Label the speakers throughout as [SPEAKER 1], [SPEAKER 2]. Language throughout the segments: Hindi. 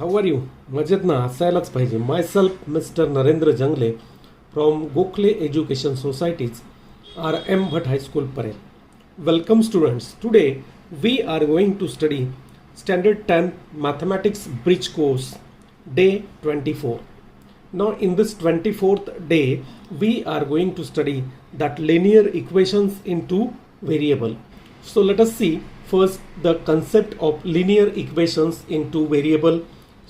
[SPEAKER 1] How are you? मजेत ना? असायलाच पाहिजे. My self mister Narendra Jangle from Gokhale education society's R M Bhat high school Parel. Welcome students. Today we are going to study Standard 10 Mathematics Bridge course day 24. Now in this 24th day we are going to study that linear equations in two variable. So let us see first the concept of linear equations in two variable.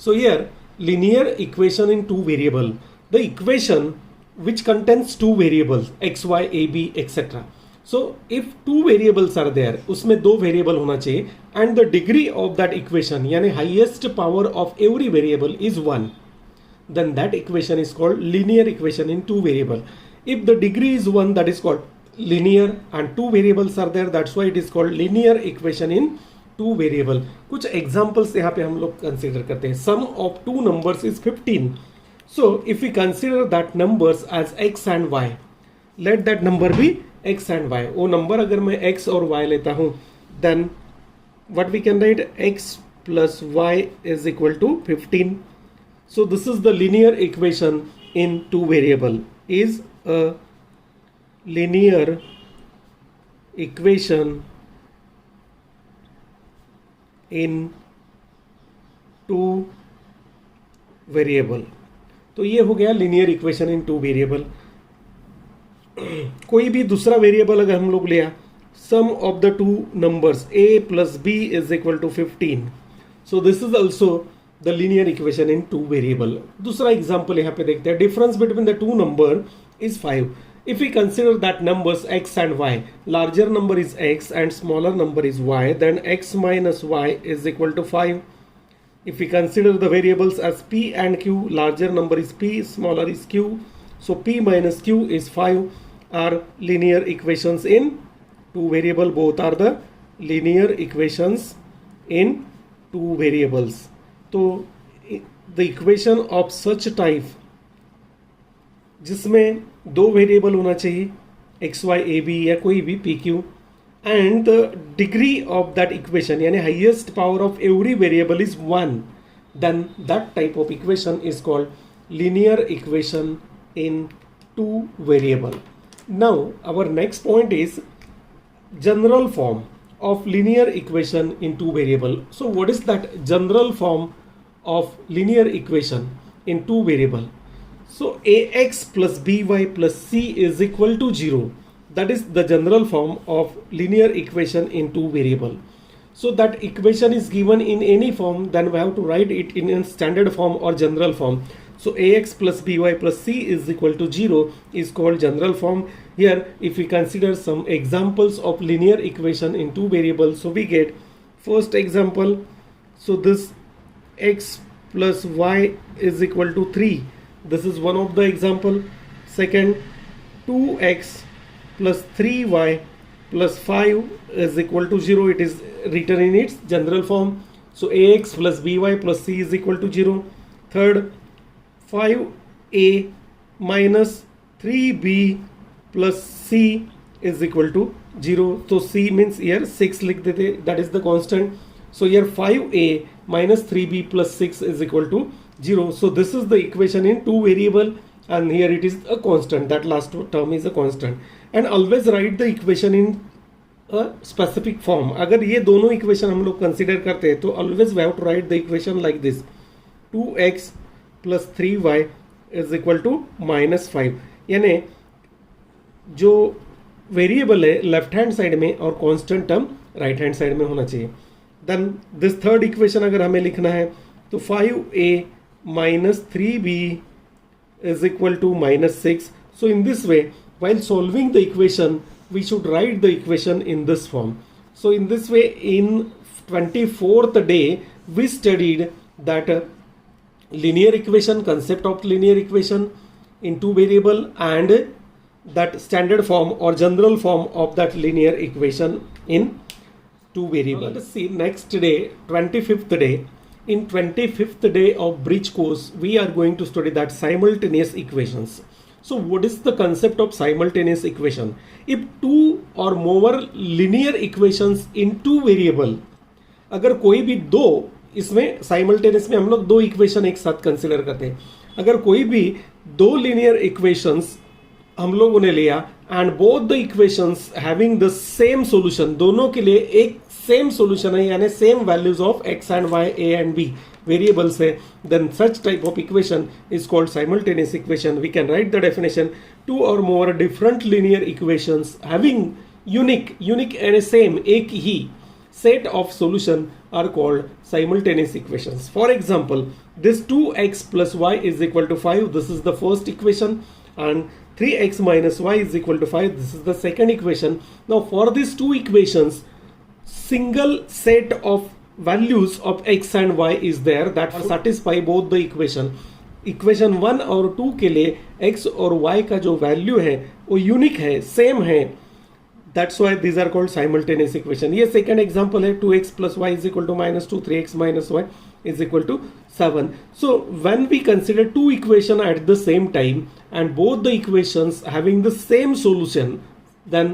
[SPEAKER 1] So here linear equation in two variable, the equation which contains two variables x, y, a, b, etc. So if two variables are there, उसमें दो variable होना चाहिए and the degree of that equation यानी highest power of every variable is 1, then that equation is called linear equation in two variable. If the degree is 1, that is called linear, and two variables are there, that's why it is called linear equation in two variable. कुछ examples यहाँ पे हम लोग consider करते हैं. Sum of two numbers is 15. So if we consider that numbers as x and y, let that number be x and y. वो number अगर मैं x और y लेता हूँ, then what we can write, x plus y is equal to 15. So this is the linear equation in two variable. Is a linear equation in two variable. तो ये हो गया linear equation in two variable. कोई भी दूसरा वेरिएबल अगर हम लोग लिया, sum of the two numbers a plus b is equal to 15. So this is also the linear equation in two variable. दूसरा एग्जांपल यहाँ पे देखते हैं. Difference between the two number is 5. If we consider that numbers x and y, larger number is x and smaller number is y, then x minus y is equal to 5. If we consider the variables as p and q, larger number is p, smaller is q, so p minus q is 5, are linear equations in two variable. Both are the linear equations in two variables. So the equation of such type जिसमें दो वेरिएबल होना चाहिए, एक्स वाई ए बी या कोई भी P Q, and the degree of that equation यानी highest power of every variable is 1, then that type of equation is called linear equation in two variable. Now our next point is general form of linear equation in two variable. So what is that general form of linear equation in two variable? So ax plus by plus c is equal to 0. That is the general form of linear equation in two variable. So that equation is given in any form, then we have to write it in a standard form or general form. So ax plus by plus c is equal to 0 is called general form. Here if we consider some examples of linear equation in two variables, so we get first example. So this x plus y is equal to 3. This is one of the example. Second, 2x plus 3y plus 5 is equal to 0. It is written in its general form. So ax plus by plus c is equal to 0. Third, 5a minus 3b plus c is equal to 0. So c means here 6 लिख देते, that is the constant. So here 5a minus 3b plus 6 is equal to 0. So this is the equation in two variable, and here it is a constant. That last term is a constant. And always write the equation in a specific form. अगर ये दोनों equation हम लोग consider करते हैं, तो always we have to write the equation like this: 2x plus 3y is equal to minus 5. यानी जो वेरिएबल है लेफ्ट हैंड साइड में और constant term right hand side में होना चाहिए. देन दिस थर्ड इक्वेशन अगर हमें लिखना है, तो 5a minus 3b is equal to minus 6. So in this way, while solving the equation, we should write the equation in this form. So in this way, in 24th day, we studied that linear equation, concept of linear equation in two variable, and that standard form or general form of that linear equation in two variable. Let us see next day, 25th day. In 25th day of bridge course, we are going to study that simultaneous equations. So what is the concept of simultaneous equation? If two or more linear equations in two variable, अगर कोई भी दो इसमें साइमल्टेनियस में हम लोग दो इक्वेशन एक साथ कंसिडर करते हैं। अगर कोई भी दो लीनियर इक्वेशंस हम लोगों ने लिया and both the equations having the same solution, दोनों के लिए एक सेम सॉल्यूशन है, यानी same values of x and y, a and b variables है, then such type of equation is called simultaneous equation. We can write the definition, two or more different linear equations having unique यानी सेम एक ही set of solution are called simultaneous equations. For exple, this 2x plus y is equal to 5, this is the first equation, and 3x minus y is equal to 5, this is the second equation. Now for these two equations, single set of values of x and y is there that satisfy both the equation. Equation 1 और 2 के लिए x और y का जो वैल्यू है वो यूनिक है, सेम है, that's why these are called simultaneous equation. ये second example है, 2x plus y is equal to minus 2, 3x minus y is equal to 7. So when we consider two equations at the same time and both the equations having the same solution, then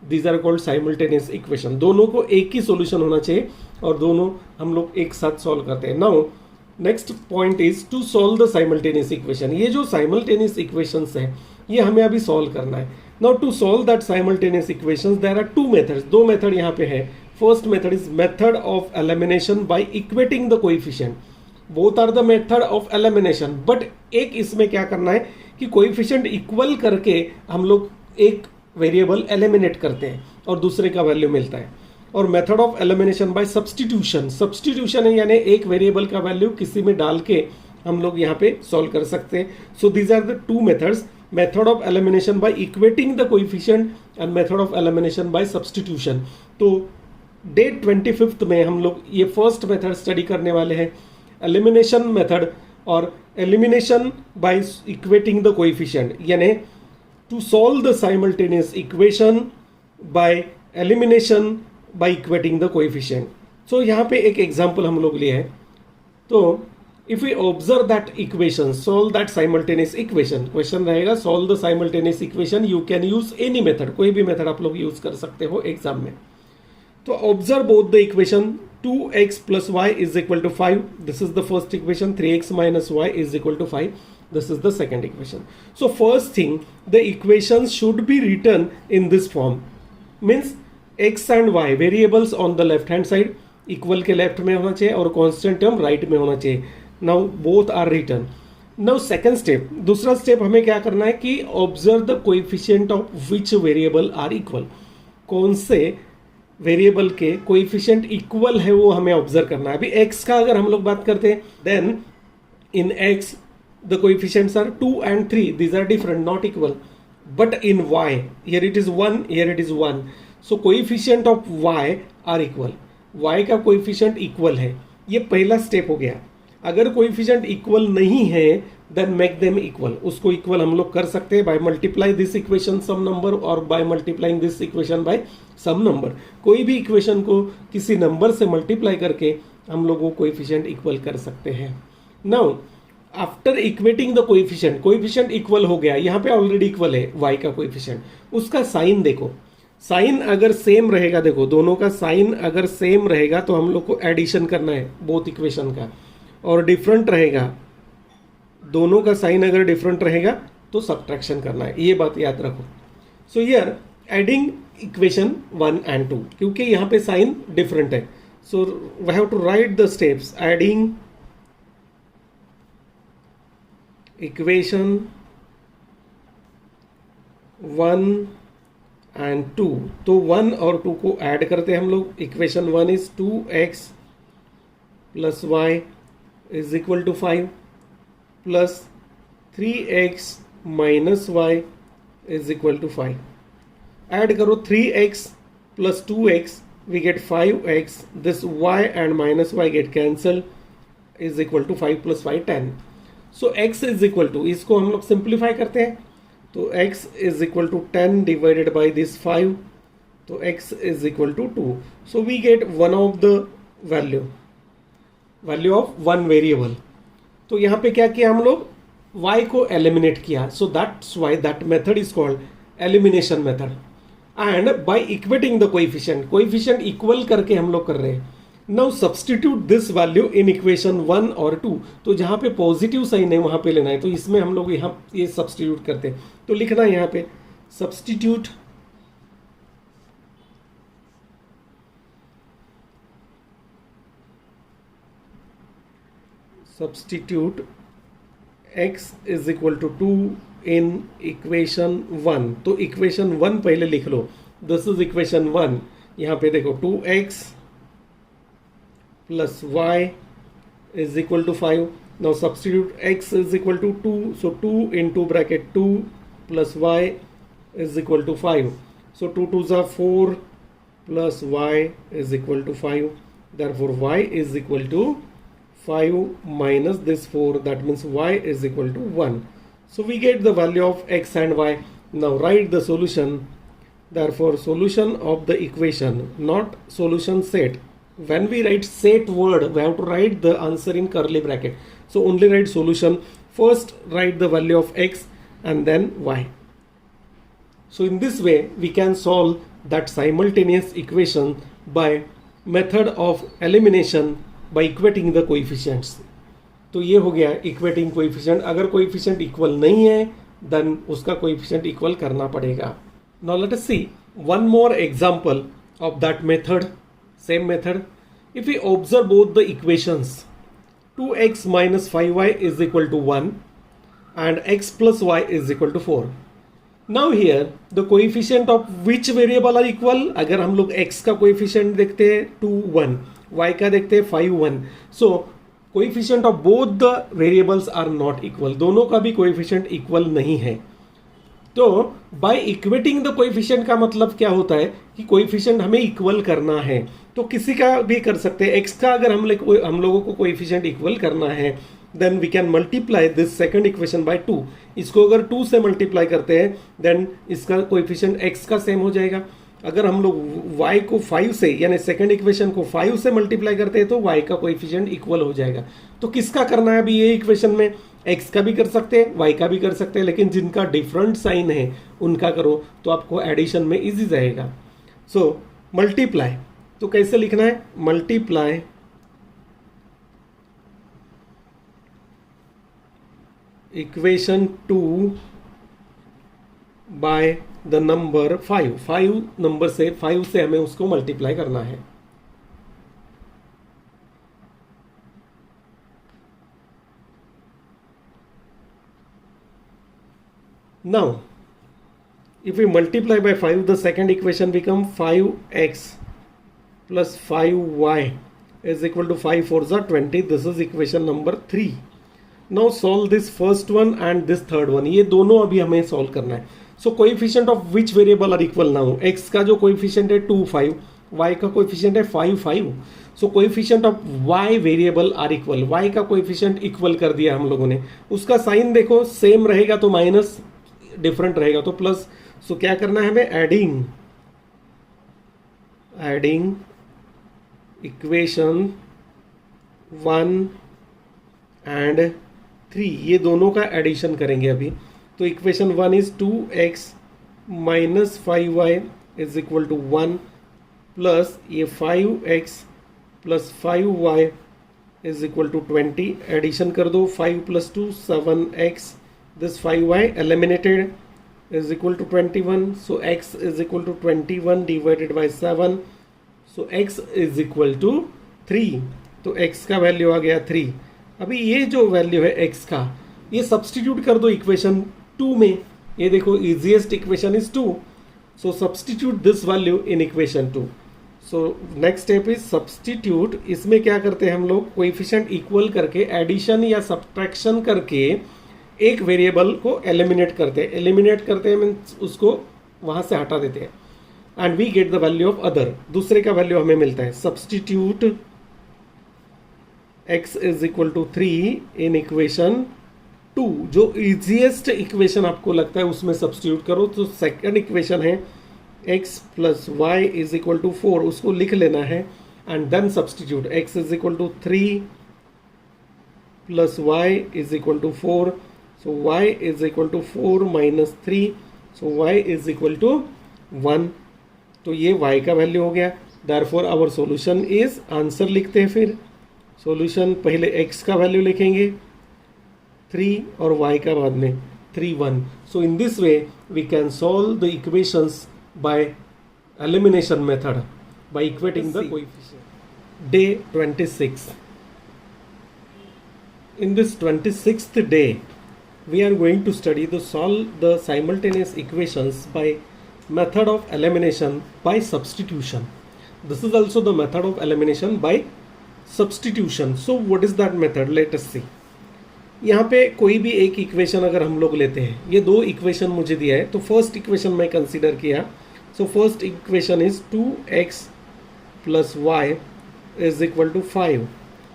[SPEAKER 1] these are called simultaneous equation. दोनों को एक ही solution होना चाहिए और दोनों हम लोग एक साथ solve करते हैं. Now next point is to solve the simultaneous equation. ये जो simultaneous equations है ये हमें अभी solve करना है. Now to solve that simultaneous equations there are two methods. दो मेथड यहाँ पे है. First method is method of elimination by equating the coefficient. Both are the method of elimination. But एक इसमें क्या करना है कि coefficient equal करके हम लोग एक वेरिएबल एलिमिनेट करते हैं और दूसरे का वैल्यू मिलता है. और method of elimination by substitution, substitution है यानी एक वेरिएबल का वैल्यू किसी में डाल के हम लोग यहाँ पे सॉल्व कर सकते हैं. So these are the two methods, method of elimination by equating the coefficient and method of elimination by substitution. तो डे 25 में हम लोग ये फर्स्ट मेथड स्टडी करने वाले हैं, एलिमिनेशन मेथड और elimination by equating the coefficient, यानी to solve the simultaneous equation by elimination by equating the coefficient. So यहाँ पे एक एग्जांपल हम लोग लिए हैं. तो if we observe that equation, solve that simultaneous equation, question रहेगा solve the simultaneous equation, you can use any method, कोई भी मेथड आप लोग यूज कर सकते हो एग्जाम में. तो observe both the equation, 2x plus y is equal to 5, this is the first equation, 3x minus y is equal to 5, this is the second equation. So first thing, the equations should be written in this form, means x and y variables on the left hand side, equal के left में होना चाहिए और constant term right में होना चाहिए. Now both are written. Now second step, दूसरा स्टेप हमें क्या करना है कि observe the coefficient of which variable are equal. कौन से वेरिएबल के कोएफिशिएंट इक्वल है वो हमें ऑब्जर्व करना है. अभी x का अगर हम लोग बात करते हैं, then in x the coefficients are 2 and 3, these are different, not equal. But in y, here it is 1, here it is 1. So coefficient of y are equal. y का कोएफिशिएंट इक्वल है, ये पहला स्टेप हो गया. अगर कोएफिशिएंट इक्वल नहीं है देन मेक देम इक्वल. उसको इक्वल हम लोग कर सकते हैं by multiply this equation some number or by multiplying this equation by some number. कोई भी इक्वेशन को किसी नंबर से मल्टीप्लाई करके हम लोग वो कोएफिशिएंट इक्वल कर सकते हैं. Now after equating the coefficient, coefficient equal हो गया, यहाँ पे ऑलरेडी इक्वल है y का कोएफिशिएंट. उसका साइन देखो, साइन अगर सेम रहेगा, देखो दोनों का साइन अगर सेम रहेगा तो हम लोग को एडिशन करना है बोथ इक्वेशन का, और डिफरेंट रहेगा, दोनों का साइन अगर डिफरेंट रहेगा तो सब्ट्रैक्शन करना है, ये बात याद रखो. So here adding equation 1 and 2, क्योंकि यहाँ पे साइन डिफरेंट है. So we have to write the steps. Adding equation 1 and 2, तो 1 और 2 को ऐड करते हैं हम लोग. Equation 1 is 2x plus y is equal to 5 plus 3x minus y is equal to 5. Add करो 3x plus 2x, we get 5x. This y and minus y get cancelled is equal to 5 plus 5 10. So x is equal to, इसको हम लोग सिंप्लीफाई करते हैं तो x is equal to 10 divided by this 5, तो x is equal to 2. So we get one of the value of one variable. तो यहाँ पे क्या किया हम लोग, y को एलिमिनेट किया. So that's why that method is called elimination method. And by equating the coefficient, coefficient equal करके हम लोग कर रहे हैं. Now substitute this value in equation 1 और 2। तो जहाँ पे पॉजिटिव साइन है वहाँ पे लेना है, तो इसमें हम लोग यहाँ ये सब्सटीट्यूट करते हैं। तो लिखना है यहाँ पे substitute x is equal to 2 in equation 1। तो इक्वेशन 1 पहले लिख लो, दिस इज इक्वेशन 1। यहाँ पे देखो 2x plus y is equal to 5. Now substitute x is equal to 2. So 2 into bracket 2 plus y is equal to 5. So 2 2s are 4 plus y is equal to 5. Therefore y is equal to 5 minus this 4. That means y is equal to 1. So we get the value of x and y. Now write the solution. Therefore solution of the equation, not solution set. When we write set word, we have to write the answer in curly bracket. So only write solution. First write the value of x and then y. So in this way we can solve that simultaneous equation by method of elimination by equating the coefficients. तो ये हो गया equating coefficient. अगर coefficient equal नहीं है then उसका coefficient equal करना पड़ेगा. Now let us see one more example of that method. Same method. If we observe both the equations, 2x minus 5y is equal to 1 and x plus y is equal to 4. Now here the coefficient of which variable are equal? अगर हम लोग x का coefficient देखते हैं 2 1, y का देखते हैं 5 1. So coefficient of both the variables are not equal. दोनों का भी coefficient equal नहीं है. तो बाय इक्वेटिंग द कोएफिशिएंट का मतलब क्या होता है कि कोएफिशिएंट हमें इक्वल करना है। तो किसी का भी कर सकते हैं, एक्स का अगर हम लोगों को कोएफिशिएंट इक्वल करना है then we can multiply this second equation by 2। इसको अगर 2 से मल्टीप्लाई करते हैं देन इसका कोएफिशिएंट एक्स का सेम हो जाएगा। अगर हम लोग y को 5 से यानी सेकंड इक्वेशन को 5 से मल्टीप्लाई करते हैं तो y का कोएफिशिएंट इक्वल हो जाएगा। तो किसका करना है अभी ये इक्वेशन में? x का भी कर सकते हैं, y का भी कर सकते हैं, लेकिन जिनका डिफरेंट साइन है उनका करो तो आपको एडिशन में इजी रहेगा। सो मल्टीप्लाई, तो कैसे लिखना है? Multiply equation 2 by the number 5 number से 5 से हमें उसको मल्टीप्लाई करना है। Now if we multiply by 5 the second equation become 5x plus 5y is equal to 5 4s are 20. This is equation number 3. Now solve this first one and this third one. ये दोनों अभी हमें solve करना है। So coefficient of which variable are equal now? x का जो coefficient है 2 5, y का coefficient है 5 5. So coefficient of y variable are equal. y का coefficient equal कर दिया हम लोगों ने। उसका साइन देखो सेम रहेगा तो माइनस, डिफरेंट रहेगा तो प्लस। सो क्या करना है हमें? एडिंग इक्वेशन 1 एंड 3, ये दोनों का एडिशन करेंगे अभी। तो equation 1 is 2x minus 5y is equal to 1 plus ये 5x plus 5y is equal to 20। Addition कर दो, 5 plus 2 7x, this 5y eliminated is equal to 21. So x is equal to 21 divided by 7. So x is equal to 3. तो x का वैल्यू आ गया 3। अभी ये जो वैल्यू है x का, ये सब्सटीट्यूट कर दो इक्वेशन 2 में। ये देखो easiest equation is 2, so substitute this value in equation 2। So next step is substitute. इसमें क्या करते हैं हम लोग? कोएफिशिएंट इक्वल करके एडिशन या सब्ट्रैक्शन करके एक वेरिएबल को एलिमिनेट करते हैं मीन्स उसको वहां से हटा देते हैं and we get the value of other. दूसरे का वैल्यू हमें मिलता है। Substitute x is equal to 3 in equation 2। जो इजीएस्ट इक्वेशन आपको लगता है उसमें सब्सटीट्यूट करो। तो सेकंड इक्वेशन है x plus y is equal to 4, उसको लिख लेना है and then substitute x is equal to 3 plus y is equal to 4. So y is equal to 4 minus 3. So y is equal to 1. तो ये y का वैल्यू हो गया। Therefore our solution is, answer लिखते हैं फिर सॉल्यूशन, पहले x का वैल्यू लिखेंगे 3 और y का बाद में 3 1. So in this way we can solve the equations by elimination method by equating the coefficient. Day 26. In this 26th day, we are going to study the solve the simultaneous equations by method of elimination by substitution. This is also the method of elimination by substitution. So what is that method? Let us see. यहाँ पे कोई भी एक इक्वेशन अगर हम लोग लेते हैं, ये दो इक्वेशन मुझे दिया है, तो फर्स्ट इक्वेशन मैं कंसीडर किया. So first equation is 2x plus y is equal to 5.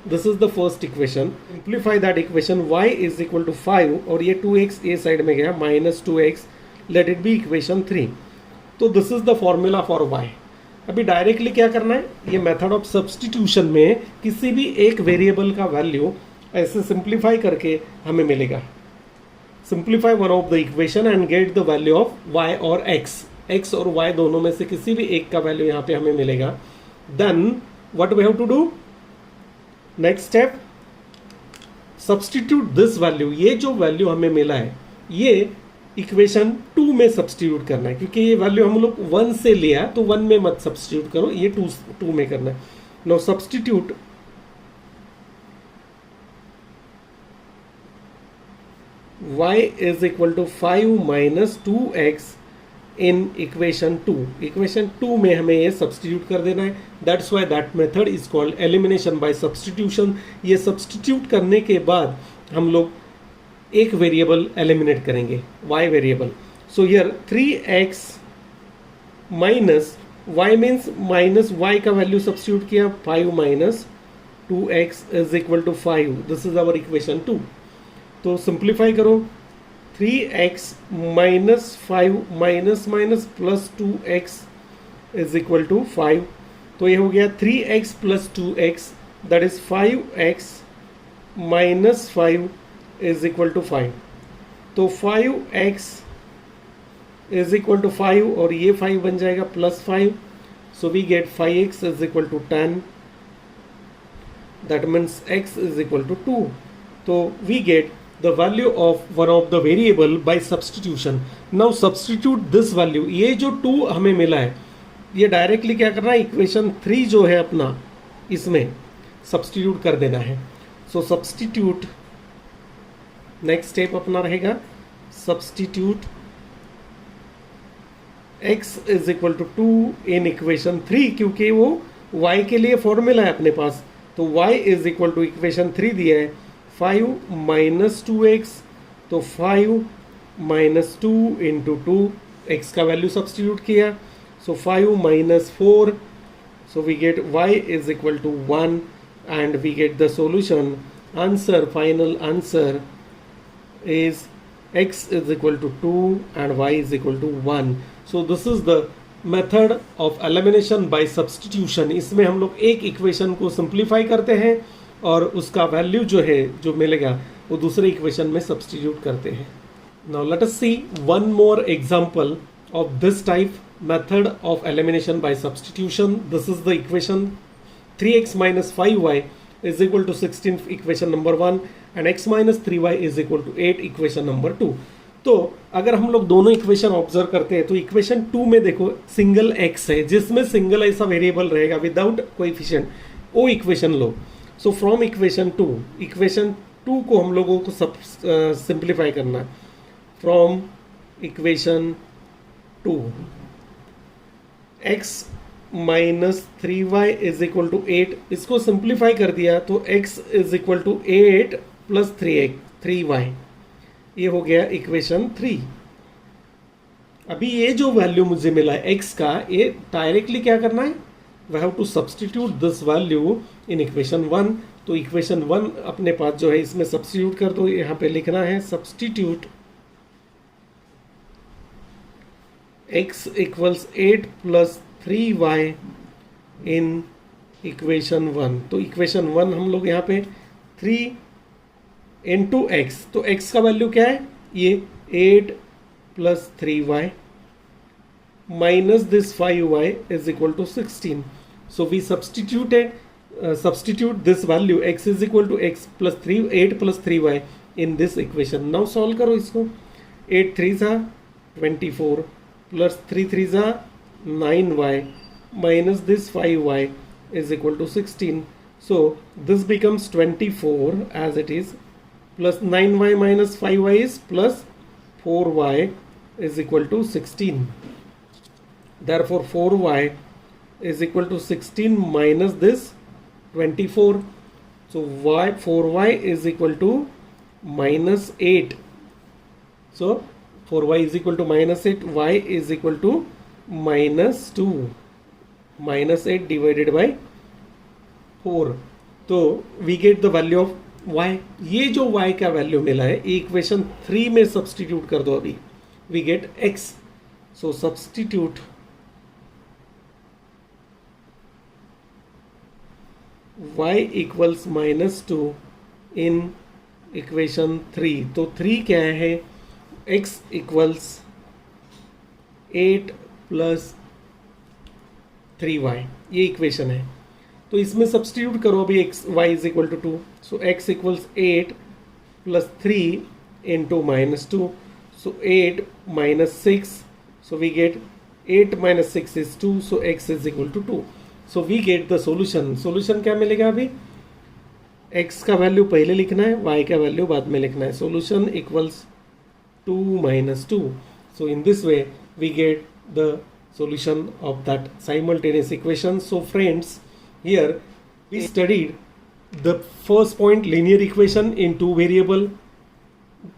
[SPEAKER 1] This is the first equation. Simplify that equation, y is equal to 5 और ये 2x ये साइड में गया minus 2x, let it be equation 3. तो this is the formula for y. अभी डायरेक्टली क्या करना है, ये मेथड ऑफ सब्सटीट्यूशन में किसी भी एक वेरिएबल का वैल्यू ऐसे सिंप्लीफाई करके हमें मिलेगा. Simplify one of the equation and gate the value of y और x और y दोनों में से किसी भी एक का वैल्यू यहाँ पे हमें मिलेगा. Then what we have to do, next step, substitute this value, ये जो वैल्यू हमें मिला है ये इक्वेशन 2 में सब्सटीट्यूट करना है, क्योंकि ये वैल्यू हम लोग 1 से लिया तो 1 में मत सब्सटीट्यूट करो, ये 2 में करना है. Now substitute y is equal to 5 minus 2x in equation 2. Equation 2 में हमें ये सब्सटीट्यूट कर देना है. That's why that method is called elimination by substitution. ये सब्सटीट्यूट करने के बाद हम लोग एक वेरिएबल एलिमिनेट करेंगे, y variable. So here 3x minus y means minus y का वैल्यू सब्सटीट्यूट किया, 5 minus 2x is equal to 5. This is our equation 2. तो सिंप्लीफाई करो, 3x minus 5 minus minus plus 2x is equal to 5. तो ये हो गया 3x plus 2x, that is 5x minus 5 is equal to 5. तो 5x इज इक्वल टू 5 और ये 5 बन जाएगा plus 5. So we get 5x is equal to 10. That means x is equal to 2. तो we get the value of one of the variable by substitution. Now substitute this value. ये जो 2 हमें मिला है, ये डायरेक्टली क्या करना है, इक्वेशन 3 जो है अपना, इसमें सब्सटीट्यूट कर देना है. सो सब्सटीट्यूट, नेक्स्ट स्टेप अपना रहेगा substitute x is equal to 2 in equation 3, क्योंकि वो y के लिए फॉर्मूला है अपने पास. तो y is equal to equation 3 दिया है 5 माइनस 2x, तो 5 माइनस 2 इंटू 2, x का वैल्यू सब्सटीट्यूट किया. So 5 minus 4, so we get y is equal to 1 and we get the solution. Answer, final answer is x is equal to 2 and y is equal to 1. So this is the method of elimination by substitution. इसमें हम लोग एक इक्वेशन को सिंप्लीफाई करते हैं और उसका वैल्यू जो है जो मिलेगा वो दूसरे इक्वेशन में सब्सटीट्यूट करते हैं. Now let us see one more example of this type method of elimination by substitution. This is the equation 3x minus 5y is equal to 16 equation number 1 and x minus 3y is equal to 8 equation number 2. तो अगर हम लोग दोनों इक्वेशन ऑब्जर्व करते हैं तो इक्वेशन 2 में देखो सिंगल x है, जिसमें सिंगल ऐसा वेरिएबल रहेगा विदाउट कोएफिशिएंट, वो इक्वेशन लो. सो फ्रॉम इक्वेशन 2 को हम लोगों को सब सिंप्लीफाई करना है. From equation 2 x minus 3y is equal to 8, इसको सिंप्लीफाई कर दिया तो x is equal to 8 plus 3y, ये हो गया इक्वेशन 3. अभी ये जो वैल्यू मुझे मिला है x का, ये डायरेक्टली क्या करना है, we have to substitute this value in equation 1. तो इक्वेशन 1 अपने पास जो है इसमें सब्सटीट्यूट कर दो. यहाँ पे लिखना है substitute x equals 8 plus 3y in equation 1. तो इक्वेशन 1 हम लोग यहाँ पे 3 इंटू एक्स, तो x का वैल्यू क्या है, ये 8 plus 3y minus this 5y is equal to 16. So we substitute this value x is equal to x plus 3 8 plus 3y in this equation. Now solve करो इसको. 8 3s are 24 plus 3 3s are 9y minus this 5y is equal to 16. So this becomes 24 as it is, plus 9y minus 5y is plus 4y is equal to 16. Therefore 4y is equal to 16 minus this 24. So 4y is equal to minus 8. So 4y is equal to minus 8, y is equal to minus 2. Minus 8 divided by 4. तो we get the value of y. ये जो y का वैल्यू मिला है इक्वेशन 3 में सब्सटीट्यूट कर दो अभी. We get x. So substitute y equals minus 2 in equation 3. तो 3 क्या है? x equals 8 plus 3y. ये इक्वेशन है. तो इसमें सब्सटीट्यूट करो अभी x y is equal to 2. So x equals 8 plus 3 into minus 2. So 8 minus 6. So we get 8 minus 6 is 2. So x is equal to 2. So we get the solution. Solution क्या मिलेगा अभी? x का वैल्यू पहले लिखना है, y का वैल्यू बाद में लिखना है. Solution equals 2 minus 2. So in this way we get the solution of that simultaneous equation. So friends, here we studied the first point, linear equation in two variable,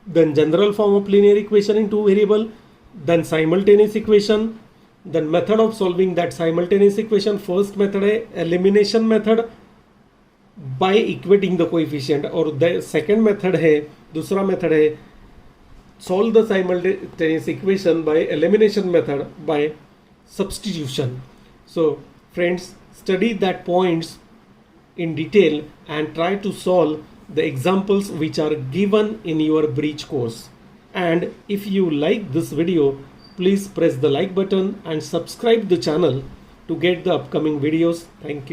[SPEAKER 1] then general form of linear equation in two variable, then simultaneous equation, then method of solving that simultaneous equation. First method है elimination method by equating the coefficient, और the second method है, दूसरा method है solve the simultaneous equation by elimination method by substitution. So friends, study that points in detail and try to solve the examples which are given in your bridge course. And if you like this video, please press the like button and subscribe the channel to get the upcoming videos. Thank you.